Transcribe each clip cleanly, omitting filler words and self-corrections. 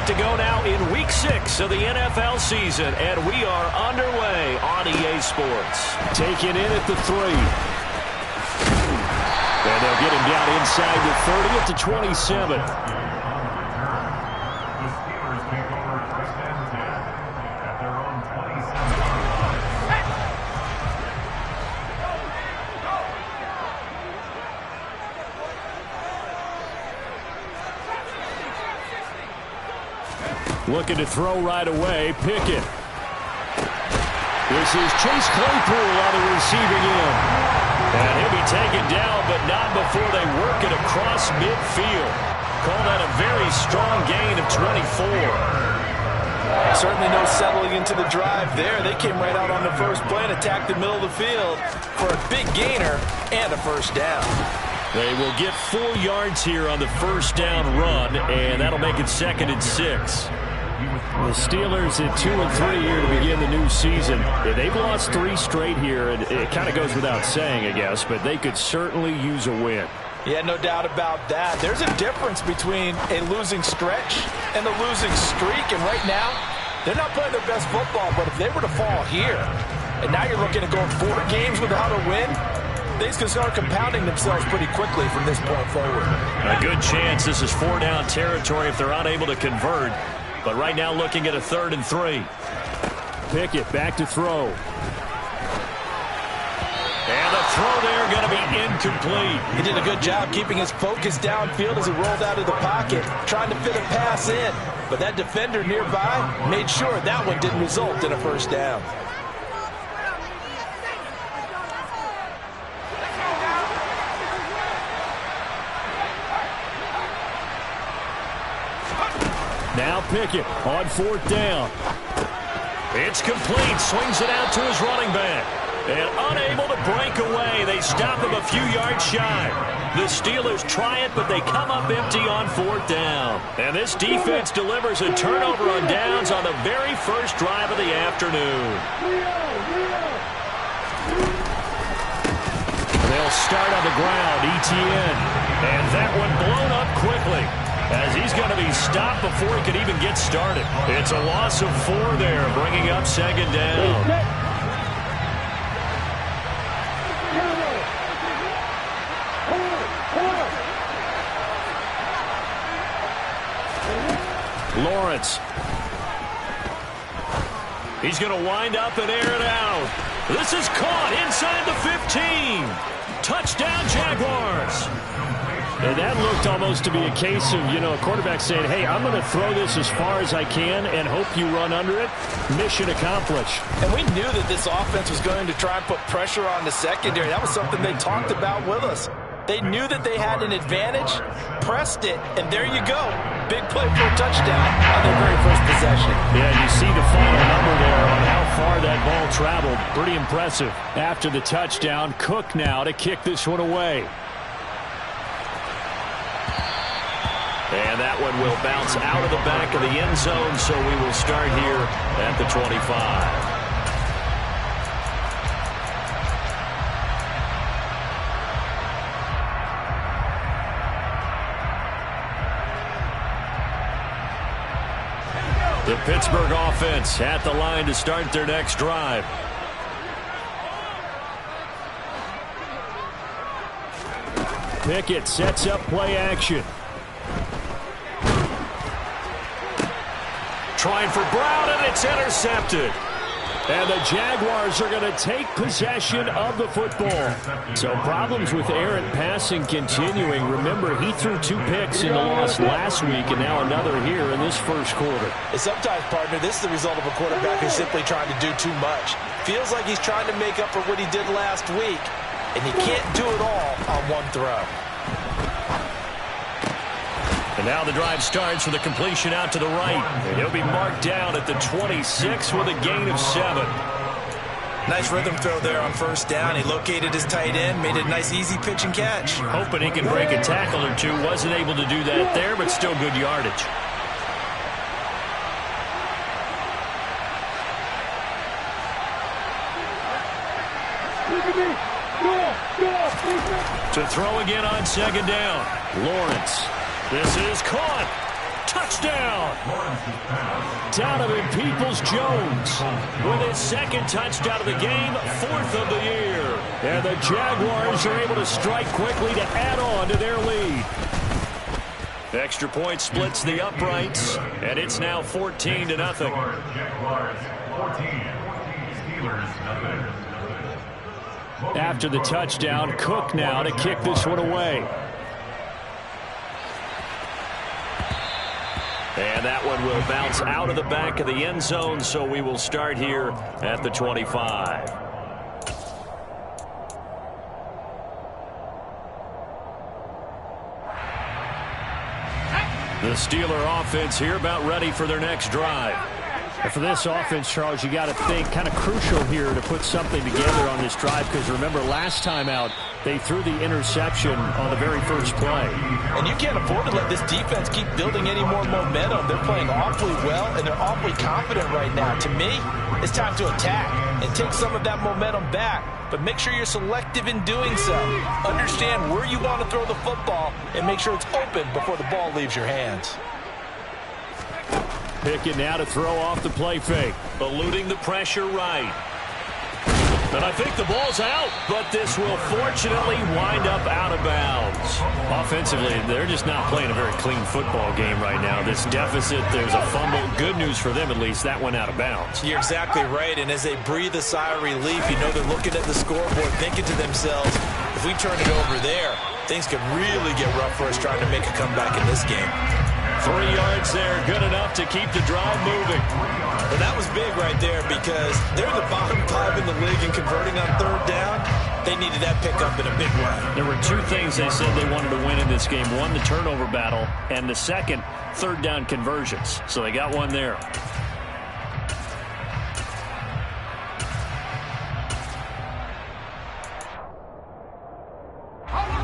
to go now in Week 6 of the NFL season, and we are underway on EA Sports. Taking in at the 3. And they'll get him down inside the 30 at the 27. Looking to throw right away. Pickett. This is Chase Claypool on the receiving end. And he'll be taken down, but not before they work it across midfield. Call that a very strong gain of 24. Certainly no settling into the drive there. They came right out on the first play and attacked the middle of the field for a big gainer and a first down. They will get 4 yards here on the first down run, and that'll make it 2nd and 6. The Steelers at 2-3 here to begin the new season. They've lost 3 straight here, and it kind of goes without saying, I guess, but they could certainly use a win. Yeah, no doubt about that. There's a difference between a losing stretch and a losing streak, and right now, they're not playing their best football, but if they were to fall here, and now you're looking at going 4 games without a win, things can start compounding themselves pretty quickly from this point forward. A good chance this is 4-down territory if they're unable to convert. But right now looking at a 3rd and 3. Pickett back to throw. And the throw there going to be incomplete. He did a good job keeping his focus downfield as he rolled out of the pocket, trying to fit a pass in. But that defender nearby made sure that one didn't result in a first down. Now Pickett on 4th down. It's complete. Swings it out to his running back. And unable to break away. They stop him a few yards shy. The Steelers try it, but they come up empty on 4th down. And this defense delivers a turnover on downs on the very first drive of the afternoon. They'll start on the ground. Etienne. And that one blown up quickly, as he's going to be stopped before he can even get started. It's a loss of 4 there, bringing up 2nd down. Lawrence. He's going to wind up and air it out. This is caught inside the 15. Touchdown, Jaguars. And that looked almost to be a case of, a quarterback saying, hey, I'm going to throw this as far as I can and hope you run under it. Mission accomplished. And we knew that this offense was going to try and put pressure on the secondary. That was something they talked about with us. They knew that they had an advantage, pressed it, and there you go. Big play for a touchdown on their very first possession. Yeah, you see the final number there on how far that ball traveled. Pretty impressive. After the touchdown, Cook now to kick this one away. And that one will bounce out of the back of the end zone, so we will start here at the 25. The Pittsburgh offense at the line to start their next drive. Pickett sets up play action. Trying for Brown, and it's intercepted. And the Jaguars are going to take possession of the football. So problems with errant passing continuing. Remember, he threw 2 picks in the loss last week, and now another here in this first quarter. And sometimes, partner, this is the result of a quarterback who's simply trying to do too much. Feels like he's trying to make up for what he did last week, and he can't do it all on one throw. And now the drive starts with a completion out to the right. And he'll be marked down at the 26 with a gain of 7. Nice rhythm throw there on first down. He located his tight end, made it a nice easy pitch and catch. Hoping he can break a tackle or two. Wasn't able to do that there, but still good yardage. To throw again on second down. Lawrence. This is caught. Touchdown! Donovan Peoples-Jones with his second touchdown of the game, 4th of the year. And the Jaguars are able to strike quickly to add on to their lead. Extra point splits the uprights, and it's now 14-0. Jaguars 14, Steelers nothing. After the touchdown, Cook now to kick this one away. And that one will bounce out of the back of the end zone, so we will start here at the 25. The Steeler offense here about ready for their next drive. And for this offense, Charles, you got to think kind of crucial here to put something together on this drive, because remember last time out they threw the interception on the very first play. And you can't afford to let this defense keep building any more momentum. They're playing awfully well, and they're awfully confident right now. To me, it's time to attack and take some of that momentum back. But make sure you're selective in doing so. Understand where you want to throw the football and make sure it's open before the ball leaves your hands. Pickett now to throw off the play fake. Eluding the pressure right. And I think the ball's out, but this will fortunately wind up out of bounds. Offensively, they're just not playing a very clean football game right now. This deficit, there's a fumble. Good news for them, at least. That went out of bounds. You're exactly right, and as they breathe a sigh of relief, you know they're looking at the scoreboard, thinking to themselves, if we turn it over there, things could really get rough for us trying to make a comeback in this game. 3 yards there, good enough to keep the drive moving. Well, that was big right there, because they're the bottom 5 in the league in converting on 3rd down. They needed that pickup in a big way. There were 2 things they said they wanted to win in this game. One, the turnover battle, and the second, 3rd down conversions. So they got one there.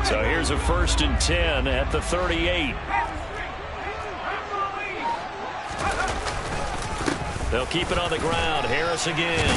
So here's a 1st and 10 at the 38. They'll keep it on the ground. Harris again.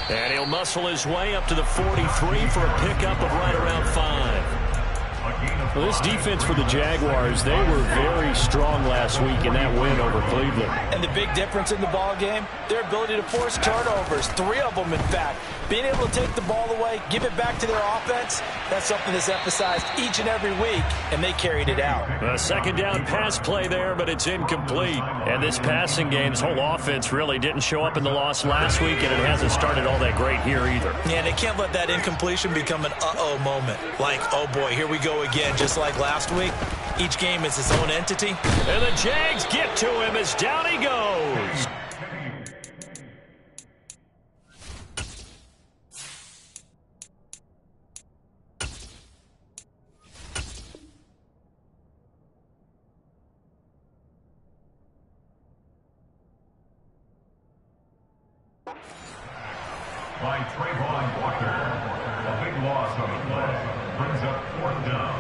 And he'll muscle his way up to the 43 for a pickup of right around 5. Well, this defense for the Jaguars, they were very strong last week in that win over Cleveland. And the big difference in the ball game, their ability to force turnovers, 3 of them in fact. Being able to take the ball away, give it back to their offense, that's something that's emphasized each and every week, and they carried it out. A 2nd down pass play there, but it's incomplete. And this passing game, this whole offense really didn't show up in the loss last week, and it hasn't started all that great here either. Yeah, they can't let that incompletion become an uh-oh moment. Like, oh boy, here we go again, just like last week. Each game is its own entity. And the Jags get to him as down he goes. By Trayvon Walker. A big loss on the play. Brings up 4th down.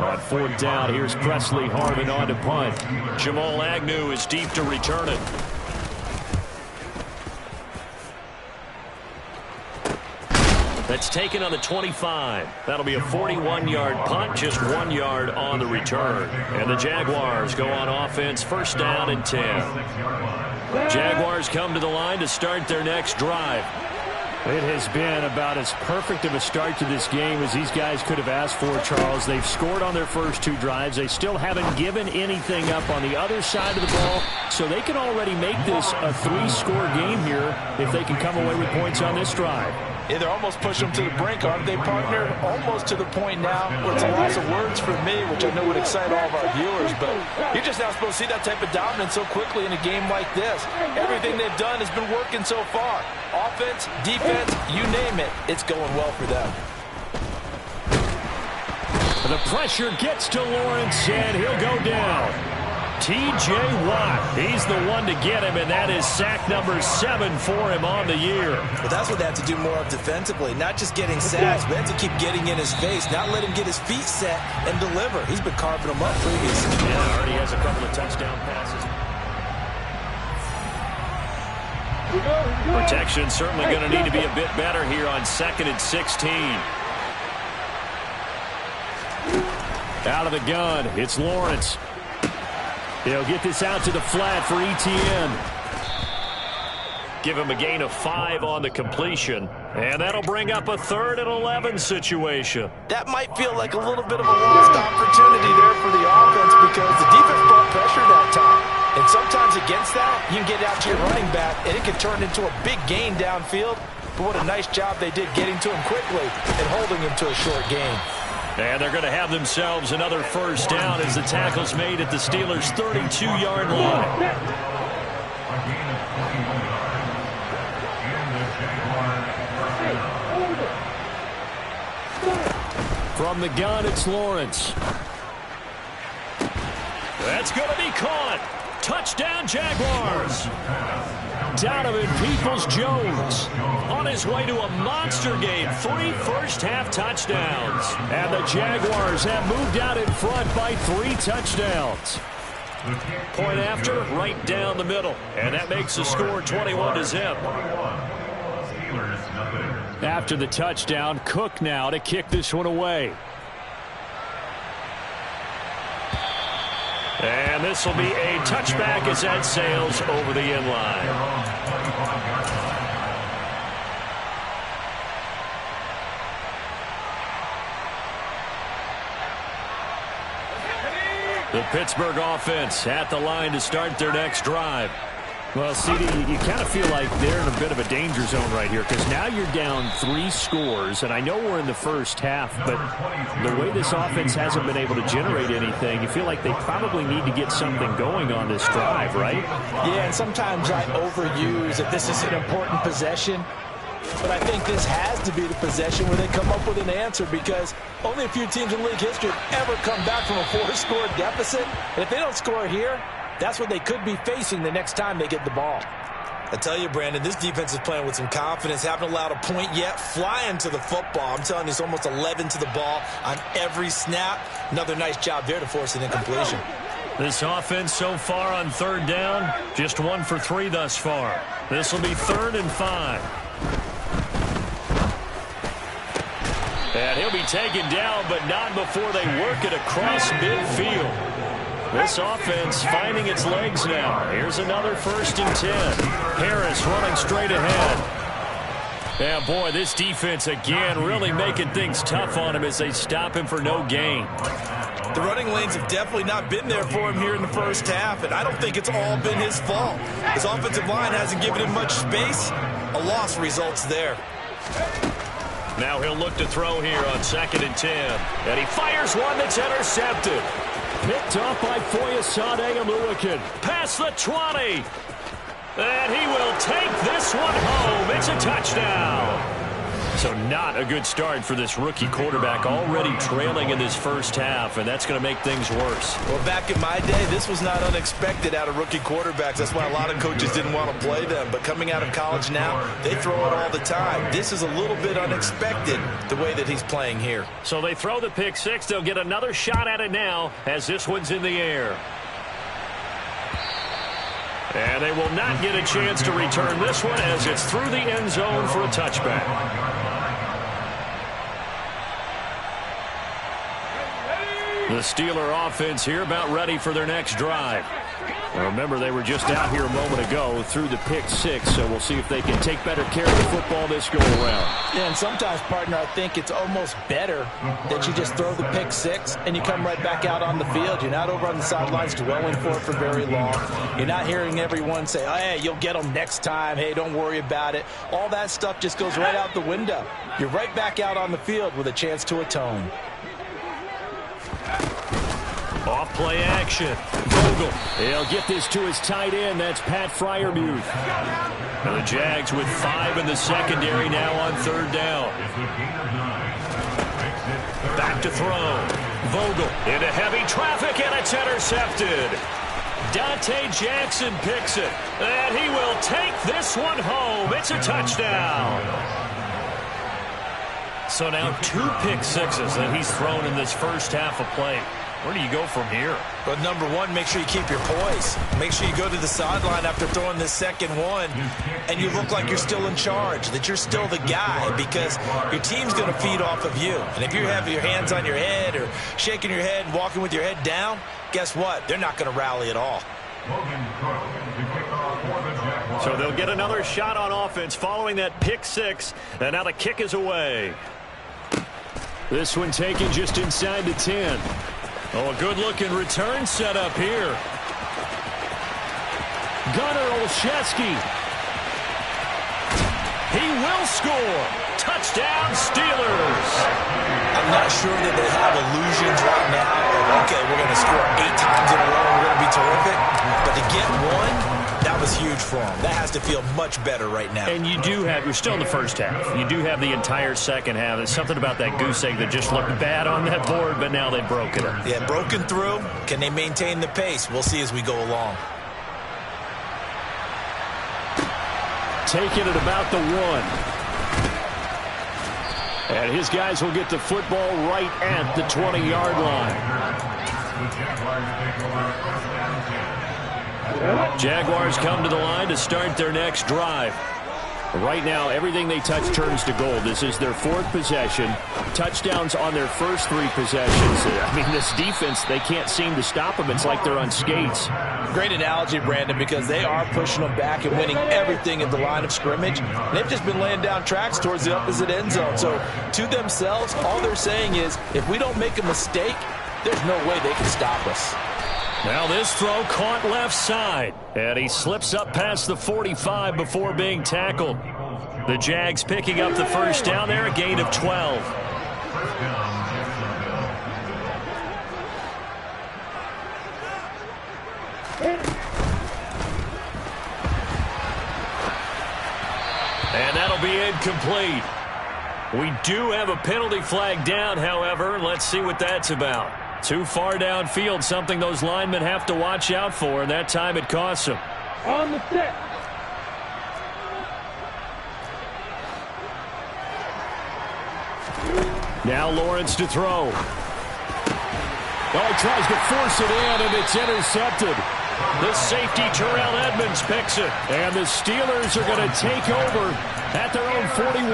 On 4th down, here's Presley Harvin on to punt. Jamal Agnew is deep to return it. That's taken on the 25. That'll be a 41-yard punt, just 1 yard on the return. And the Jaguars go on offense, 1st down and 10. Jaguars come to the line to start their next drive. It has been about as perfect of a start to this game as these guys could have asked for, Charles. They've scored on their first 2 drives. They still haven't given anything up on the other side of the ball, so they can already make this a 3-score game here if they can come away with points on this drive. Yeah, they're almost pushing them to the brink, aren't they, partner? Almost to the point now where it's a loss of words for me, which I know would excite all of our viewers, but you're just not supposed to see that type of dominance so quickly in a game like this. Everything they've done has been working so far. Offense, defense, you name it, it's going well for them. The pressure gets to Lawrence, and he'll go down. T.J. Watt, he's the one to get him, and that is sack number 7 for him on the year. But that's what they have to do more of defensively, not just getting sacks, but have to keep getting in his face, not let him get his feet set and deliver. He's been carving them up previously. Yeah, already has a couple of touchdown passes. Protection certainly going to need to be a bit better here on 2nd and 16. Out of the gun, it's Lawrence. He'll get this out to the flat for ETN. Give him a gain of 5 on the completion. And that'll bring up a 3rd and 11 situation. That might feel like a little bit of a lost opportunity there for the offense because the defense brought pressure that time. And sometimes against that, you can get out to your running back, and it can turn into a big gain downfield. But what a nice job they did getting to him quickly and holding him to a short gain. And they're going to have themselves another first down as the tackle's made at the Steelers' 32-yard line. From the gun, it's Lawrence. That's going to be caught. Touchdown, Jaguars. Donovan Peoples-Jones On his way to a monster game. 3 first-half touchdowns. And the Jaguars have moved out in front by 3 touchdowns. Point after, right down the middle. And that makes the score 21-0. After the touchdown, Cook now to kick this one away. And this will be a touchback as that sails over the end line. The Pittsburgh offense at the line to start their next drive. Well, CD, you kind of feel like they're in a bit of a danger zone right here because now you're down 3 scores, and I know we're in the first half, but the way this offense hasn't been able to generate anything, you feel like they probably need to get something going on this drive, right? Yeah, and sometimes I overuse that this is an important possession, but I think this has to be the possession where they come up with an answer because only a few teams in league history have ever come back from a 4-score deficit, and if they don't score here, that's what they could be facing the next time they get the ball. I tell you, Brandon, this defense is playing with some confidence. Haven't allowed a point yet. Flying to the football. I'm telling you, it's almost 11 to the ball on every snap. Another nice job there to force an incompletion. This offense so far on 3rd down, just 1 for 3 thus far. This will be 3rd and 5. And he'll be taken down, but not before they work it across midfield. This offense finding its legs now. Here's another 1st and 10. Harris running straight ahead. Yeah, boy, this defense again really making things tough on him as they stop him for no gain. The running lanes have definitely not been there for him here in the first half, and I don't think it's all been his fault. His offensive line hasn't given him much space. A loss results there. Now he'll look to throw here on 2nd and 10. And he fires one that's intercepted. Picked off by Foyesade Amuakin. Past the 20. And he will take this one home. It's a touchdown. So not a good start for this rookie quarterback, already trailing in this first half, and that's going to make things worse. Well, back in my day, this was not unexpected out of rookie quarterbacks. That's why a lot of coaches didn't want to play them. But coming out of college now, they throw it all the time. This is a little bit unexpected, the way that he's playing here. So they throw the pick 6. They'll get another shot at it now as this one's in the air. And they will not get a chance to return this one as it's through the end zone for a touchback. The Steeler offense here about ready for their next drive. Now remember, they were just out here a moment ago through the pick 6, so we'll see if they can take better care of the football this go-around. Yeah, and sometimes, partner, I think it's almost better that you just throw the pick 6 and you come right back out on the field. You're not over on the sidelines dwelling for it for very long. You're not hearing everyone say, oh, hey, you'll get them next time. Hey, don't worry about it. All that stuff just goes right out the window. You're right back out on the field with a chance to atone. Off play action. Vogel. He'll get this to his tight end. That's Pat Freiermuth. And the Jags with 5 in the secondary now on 3rd down. Back to throw. Vogel into heavy traffic, and it's intercepted. Dante Jackson picks it. And he will take this one home. It's a touchdown. So now 2 pick 6s that he's thrown in this first half of play. Where do you go from here? But number one, make sure you keep your poise. Make sure you go to the sideline after throwing this second one, and you look like you're still in charge, that you're still the guy, because your team's going to feed off of you. And if you have your hands on your head or shaking your head and walking with your head down, guess what? They're not going to rally at all. So they'll get another shot on offense following that pick six, and now the kick is away. This one taken just inside the 10. Oh, a good-looking return set up here. Gunnar Olszewski. He will score. Touchdown, Steelers. I'm not sure that they have illusions right now of, okay, we're going to score 8 times in a row and we're going to be terrific. But to get one, that was huge for them. That has to feel much better right now. And you do have, you're still in the first half. You do have the entire second half. There's something about that goose egg that just looked bad on that board, but now they've broken it. Yeah, broken through. Can they maintain the pace? We'll see as we go along. Taking it about the 1. And his guys will get the football right at the 20-yard line. Jaguars come to the line to start their next drive. Right now, everything they touch turns to gold. This is their 4th possession. Touchdowns on their first 3 possessions. I mean, this defense, they can't seem to stop them. It's like they're on skates. Great analogy, Brandon, because they are pushing them back and winning everything at the line of scrimmage. They've just been laying down tracks towards the opposite end zone. So, to themselves, all they're saying is, if we don't make a mistake, there's no way they can stop us. Now this throw caught left side, and he slips up past the 45 before being tackled. The Jags picking up the first down there, a gain of 12. And that'll be incomplete. We do have a penalty flag down, however. Let's see what that's about. Too far downfield, something those linemen have to watch out for, and that time it costs them. On the set. Now Lawrence to throw. Oh, he tries to force it in, and it's intercepted. The safety, Terrell Edmonds, picks it. And the Steelers are going to take over at their own 41.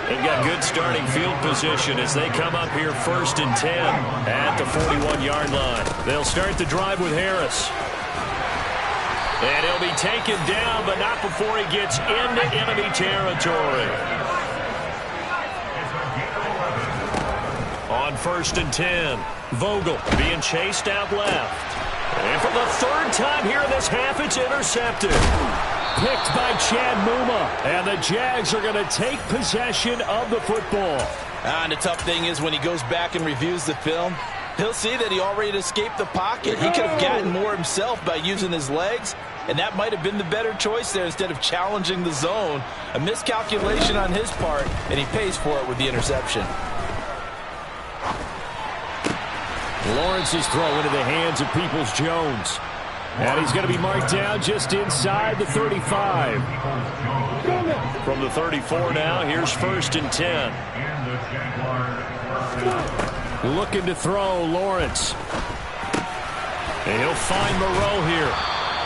They've got good starting field position as they come up here 1st and 10 at the 41-yard line. They'll start the drive with Harris. And he'll be taken down, but not before he gets into enemy territory. On 1st and 10, Vogel being chased out left. And for the 3rd time here in this half, it's intercepted. Picked by Chad Muma, and the Jags are going to take possession of the football. And the tough thing is when he goes back and reviews the film, he'll see that he already escaped the pocket. He could have gotten more himself by using his legs, and that might have been the better choice there instead of challenging the zone. A miscalculation on his part, and he pays for it with the interception. Lawrence's throw into the hands of Peoples-Jones. And he's going to be marked down just inside the 35. From the 34 now, here's 1st and 10. Looking to throw, Lawrence. And he'll find Moreau here.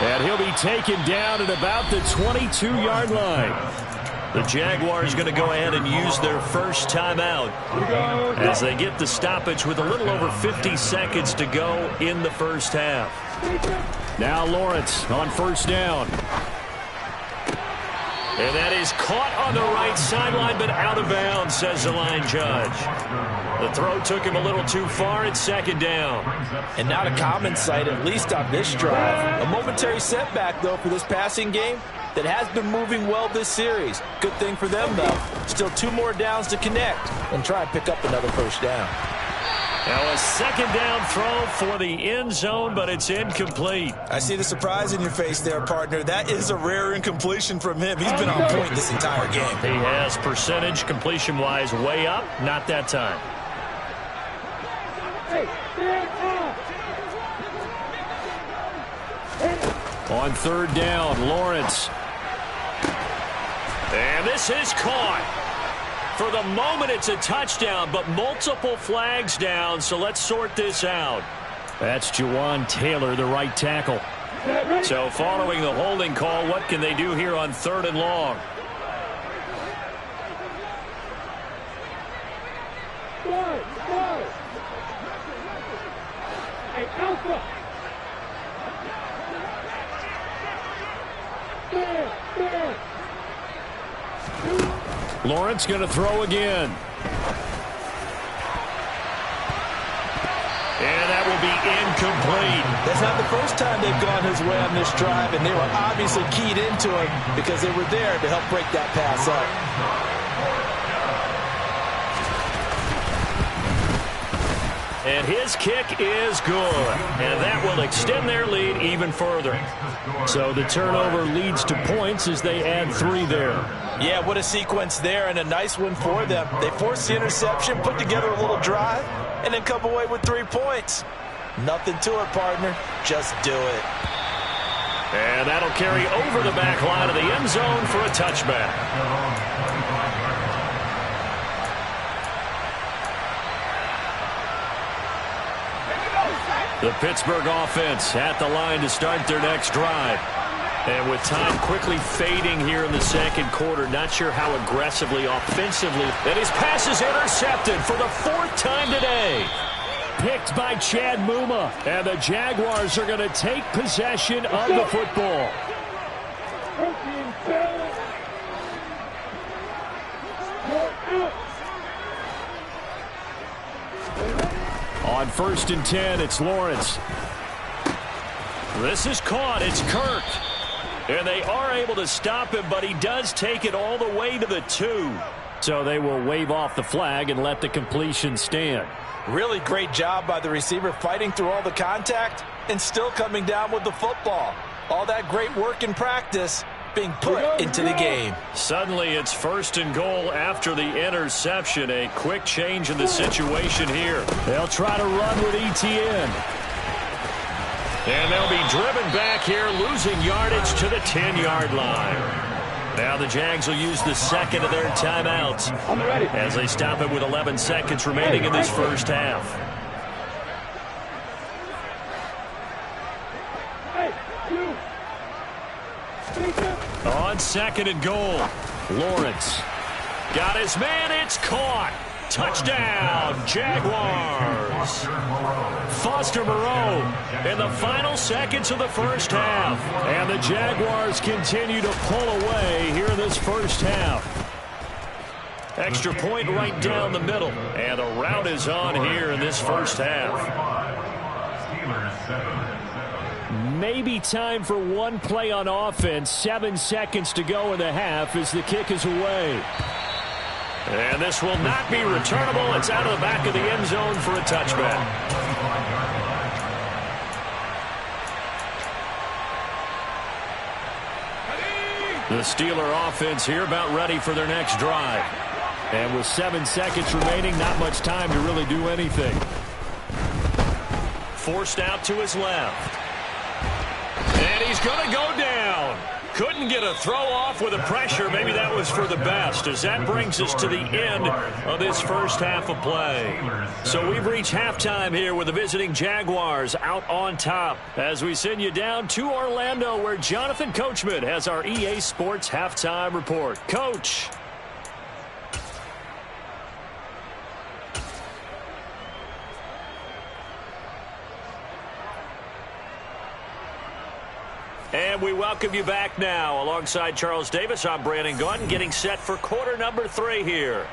And he'll be taken down at about the 22-yard line. The Jaguars going to go ahead and use their first timeout as they get the stoppage with a little over 50 seconds to go in the first half. Now Lawrence on 1st down. And that is caught on the right sideline, but out of bounds, says the line judge. The throw took him a little too far at 2nd down. And not a common sight, at least on this drive. A momentary setback, though, for this passing game that has been moving well this series. Good thing for them, though. Still 2 more downs to connect and try and pick up another 1st down. Now a 2nd down throw for the end zone, but it's incomplete. I see the surprise in your face there, partner. That is a rare incompletion from him. He's been on point this entire game. He has percentage completion-wise way up. Not that time. On 3rd down, Lawrence. And this is caught. For the moment, it's a touchdown, but multiple flags down, so let's sort this out. That's Jawan Taylor, the right tackle. So following the holding call, what can they do here on 3rd and long? Lawrence going to throw again. And that will be incomplete. That's not the first time they've gone his way on this drive, and they were obviously keyed into him because they were there to help break that pass up. And his kick is good. And that will extend their lead even further. So the turnover leads to points as they add 3 there. Yeah, what a sequence there, and a nice one for them. They forced the interception, put together a little drive, and then come away with 3 points. Nothing to it, partner. Just do it. And that'll carry over the back line of the end zone for a touchback. The Pittsburgh offense at the line to start their next drive. And with time quickly fading here in the second quarter, not sure how aggressively, offensively. And his pass is intercepted for the 4th time today. Picked by Chad Muma. And the Jaguars are going to take possession of the football. On 1st and 10, it's Lawrence. This is caught. It's Kirk. And they are able to stop him, but he does take it all the way to the 2. So they will wave off the flag and let the completion stand. Really great job by the receiver fighting through all the contact and still coming down with the football. All that great work in practice being put into the game. Suddenly it's 1st and goal after the interception. A quick change in the situation here. They'll try to run with ETN. And they'll be driven back here, losing yardage to the 10-yard line. Now the Jags will use the second of their timeouts as they stop it with 11 seconds remaining in this first half. On 2nd and goal, Lawrence got his man. It's caught. Touchdown, Jaguars. Foster Moreau in the final seconds of the first half. And the Jaguars continue to pull away here in this first half. Extra point right down the middle. And a rout is on here in this first half. Maybe time for one play on offense. 7 seconds to go in the half as the kick is away. And this will not be returnable. It's out of the back of the end zone for a touchback. The Steeler offense here about ready for their next drive. And with 7 seconds remaining, not much time to really do anything. Forced out to his left. And he's going to go down. Couldn't get a throw off with the pressure. Maybe that was for the best, as that brings us to the end of this first half of play. So we've reached halftime here with the visiting Jaguars out on top as we send you down to Orlando, where Jonathan Coachman has our EA Sports halftime report. Coach. And we welcome you back now. Alongside Charles Davis, I'm Brandon Gunn, getting set for quarter number 3 here.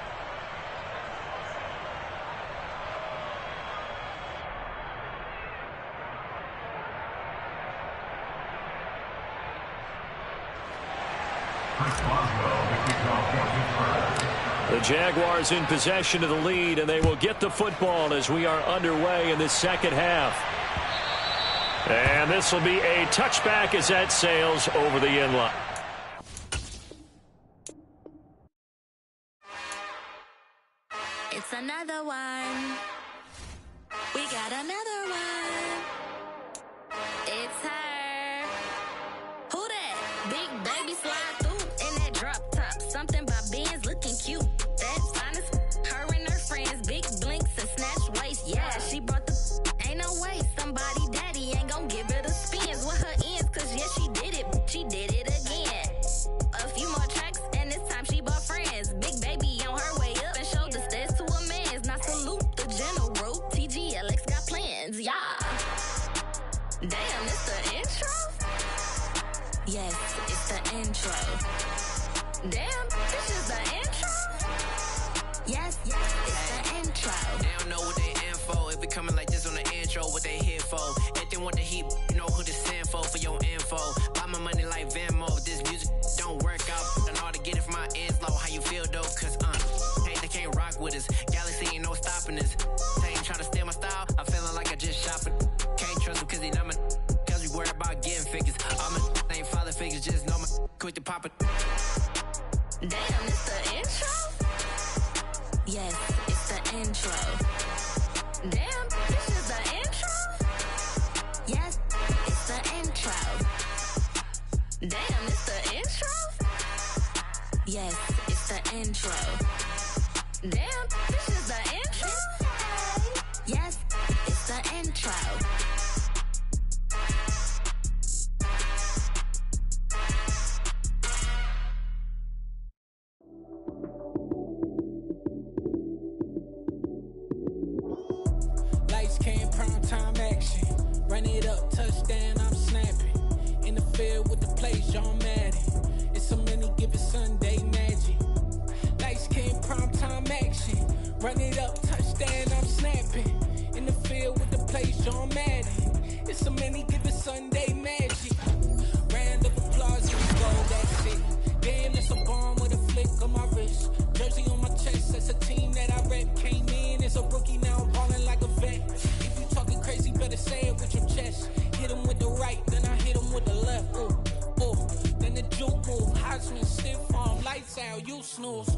The Jaguars in possession of the lead, and they will get the football as we are underway in this second half. And this will be a touchback as that sails over the end line. It's another one. We got another one. It's her. Who that? Big baby slide through in that drop top. Something about Benz looking cute. That's somebody daddy ain't gon' give her the spins with her ends, cause yeah, she did it again. A few more tracks and this time she bought friends. Big baby on her way up and showed the stairs to a man's. Now salute the general, TGLX got plans, yeah. Damn, it's the intro? Yes, it's the intro. Damn, this is the intro? Yes, it's the intro. They don't know what they in for. If we coming like this on the intro, what they here for? If they want the heat, you know who to send for your info. Buy my money like Venmo. If this music don't work out, I know how to get it from my ends low. How you feel though? Cause hey, they can't rock with us. Galaxy ain't no stopping us. They ain't trying to steal my style. I'm feeling like I just shopping. Can't trust him cause he not my. Cause we worried about getting figures. All my ain't father figures, just know my quick to pop it. Damn, it's the intro? Yes, it's the intro. Damn, this is the intro? Yes, it's the intro. Damn, it's the intro? Yes, it's the intro. Damn, this is the intro? Yes, it's the intro. Lights came, prime time action. Run it up, touchdown, I'm snapping. In the field with the plays, John Madden. It's a many given Sunday magic. Lights came, prime time action. Run it up, touchdown, I'm snapping. In the field with the plays, John Madden. It's a many given Sunday magic. Round of applause, here we go, that's it. Damn, it's a bomb with a flick on my wrist. Jersey on my chest, that's a team that I rep. Came in as a rookie, now I'm ballin' like a vet. If you talking crazy, better say it with your chest. Hit him with the right, then I hit him with the left. Ooh, ooh, then the juke move. Heisman, stiff arm, lights out, you snooze.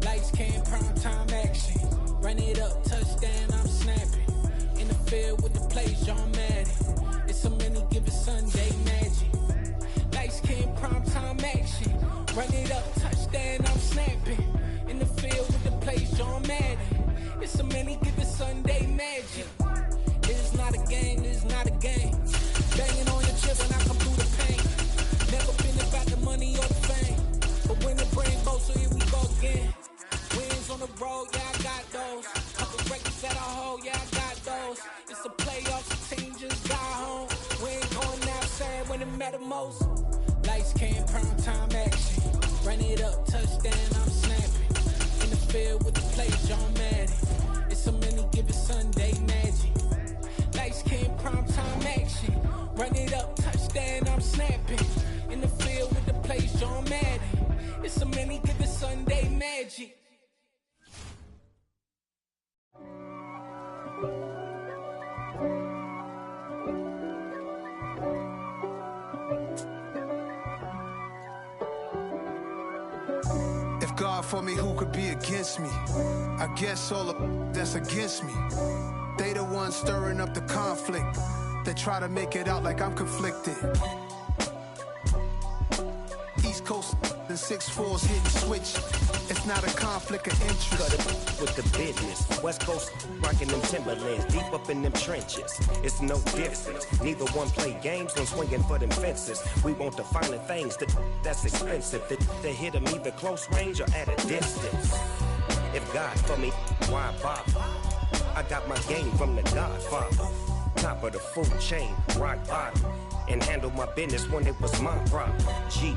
Lights came, prime time action. Run it up, touchdown, I'm snapping. In the field with the plays, John Madden. It's a many given Sunday magic. Lights came, prime time action. Run it up, touchdown, I'm snapping. In the field with the plays, John Madden. It's a many given Sunday magic. It's not a game, it's not a game. Banging on your chip and I come through the pain. Never been about the money or the fame. But when the brain goes, so here we go again. Wins on the road, yeah, I got those. Couple records that I hold, yeah, I got those. It's a playoffs, the team just got home. We ain't going outside when it matter most. Lights came, prime time action. Run it up, touchdown, I'm snapping. In the field with the plays, John Madden. It's a many given Sunday magic. Lights came, prime time action. Run it up, touchdown, I'm snapping. In the field with the plays, John Madden. It's a many given Sunday magic. God for me, who could be against me? I guess all of that's against me. They the ones stirring up the conflict. They try to make it out like I'm conflicted. East Coast and 6'4's hitting switch. It's not a conflict of interest. Cut it with the business. West Coast rocking them Timberlands, deep up in them trenches. It's no difference. Neither one play games, no swinging for them fences. We want the finer things that's expensive. That hit them either close range or at a distance. If God for me, why bother? I got my game from the Godfather. Top of the food chain, rock bottom. And handle my business when it was my problem. G.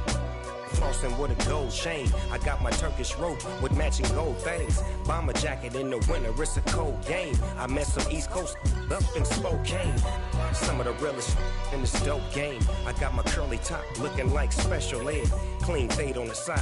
Flossing with a gold chain. I got my Turkish rope with matching gold things. Bomber jacket in the winter, it's a cold game. I met some East Coast up in Spokane. Some of the realest in this dope game. I got my curly top looking like special ed. Clean fade on the side.